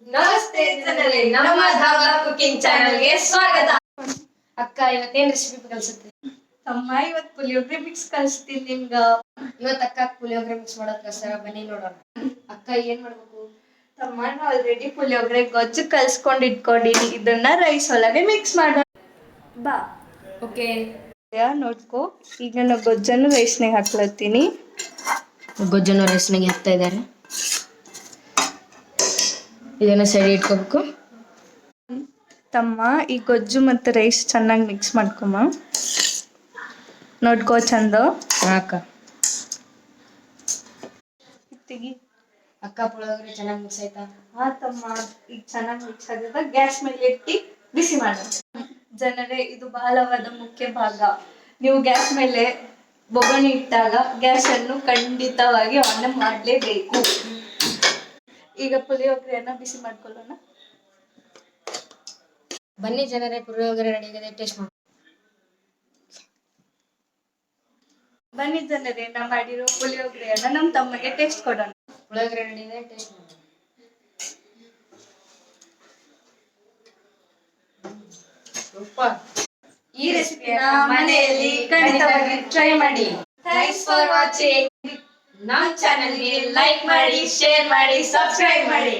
ನಮಸ್ತೆ ಜನರೇ, ನಮ್ಮ ಧಾಬಾ ಕುಕಿಂಗ್ ಚಾನೆಲ್ಗೆ ಸ್ವಾಗತ. ಅಕ್ಕ ಇವತ್ತೇನ್ ರೆಸಿಪಿ ಕಲಿಸುತ್ತೆ? ತಮ್ಮ ಇವತ್ತು ಪುಳಿಯೋಗರೆ ಮಿಕ್ಸ್ ಕಲಿಸ್ತೀನಿ ನಿಮ್ಗ. ಇವತ್ತು ಅಕ್ಕ ಪುಳಿಯೋಗರೆ ಮಿಕ್ಸ್ ಮಾಡೋದಕ್ಕೋಸ್ಕರ ಬನ್ನಿ ನೋಡೋಣ. ಅಕ್ಕ ಏನ್ ಮಾಡ್ಬೇಕು? ತಮ್ಮ ನಾನು ಆಲ್ರೆಡಿ ಪುಳಿಯೋಗರೆ ಗೊಜ್ಜು ಕಲ್ಸ್ಕೊಂಡು ಇಟ್ಕೊಂಡಿನಿ. ಇದನ್ನ ರೈಸ್ ಒಳಗೆ ಮಿಕ್ಸ್ ಮಾಡೋಣ ಬಾ. ಓಕೆ, ನೋಡ್ಕೋ. ಈಗ ನಾನು ಗೊಜ್ಜನ್ನು ರೈಸ್ನಾಗ ಹಾಕ್ಲತ್ತೀನಿ. ಗೊಜ್ಜನ್ನು ರೈಸ್ನಾಗೆ ಹಾಕ್ತಾ ಇದ್ದಾರೆ. ಇದನ್ನ ಸೈಡ್ ಇಟ್ಕೋಬೇಕು. ತಮ್ಮ ಈ ಗೊಜ್ಜು ಮತ್ತು ರೈಸ್ ಚೆನ್ನಾಗಿ ಮಿಕ್ಸ್ ಮಾಡ್ಕೊಮ್ಮ. ನೋಡ್ಕೋ ಚಂದ. ಅಕ್ಕ ತೆಗಿ. ಅಕ್ಕ ಪುಳಿಯೋಗರೆ ಚೆನ್ನಾಗಿ ಮಿಕ್ಸ್ ಆಯ್ತಾ? ತಮ್ಮ ಈಗ ಚೆನ್ನಾಗಿ ಮಿಕ್ಸ್ ಆಗಿದೆ. ಗ್ಯಾಸ್ ಮೇಲೆ ಇಟ್ಟು ಬಿಸಿ ಮಾಡೋಣ. ಜನರೇ, ಇದು ಬಹಳವಾದ ಮುಖ್ಯ ಭಾಗ. ನೀವು ಗ್ಯಾಸ್ ಮೇಲೆ ಬೊಗಣಿ ಇಟ್ಟಾಗ ಗ್ಯಾಸ್ ಅನ್ನು ಖಂಡಿತವಾಗಿ ಆನ್ ಮಾಡಲೇಬೇಕು. ಈಗ ಪುಳಿಯೋಗರೆಯನ್ನ ಬಿಸಿ ಮಾಡ್ಕೊಳ್ಳೋಣ. ಬನ್ನಿ ಜನರೇ, ಪುಳಿಯೋಗರೆ ರೆಡಿ ಆಗಿದೆ, ಟೇಸ್ಟ್ ಮಾಡಿ. ಬನ್ನಿ ಜನರೇ, ನಾ ಮಾಡಿರೋ ಪುಳಿಯೋಗರೆಯನ್ನ ನಮ್ಮ ತಮ್ಮಗೆ ಟೇಸ್ಟ್ ಕೊಡೋಣ. ಪುಳಿಯೋಗರೆ ರೆಡಿ ಇದೆ, ಟೇಸ್ಟ್ ಮಾಡಿ. ಸೂಪರ್. ಈ ರೆಸಿಪಿನ ಮನೆಯಲ್ಲಿ ಖಂಡಿತವಾಗಿ ಟ್ರೈ ಮಾಡಿ. Thanks for watching. ನಮ್ಮ ಚಾನೆಲ್ಗೆ ಲೈಕ್ ಮಾಡಿ, ಶೇರ್ ಮಾಡಿ, ಸಬ್ಸ್ಕ್ರೈಬ್ ಮಾಡಿ.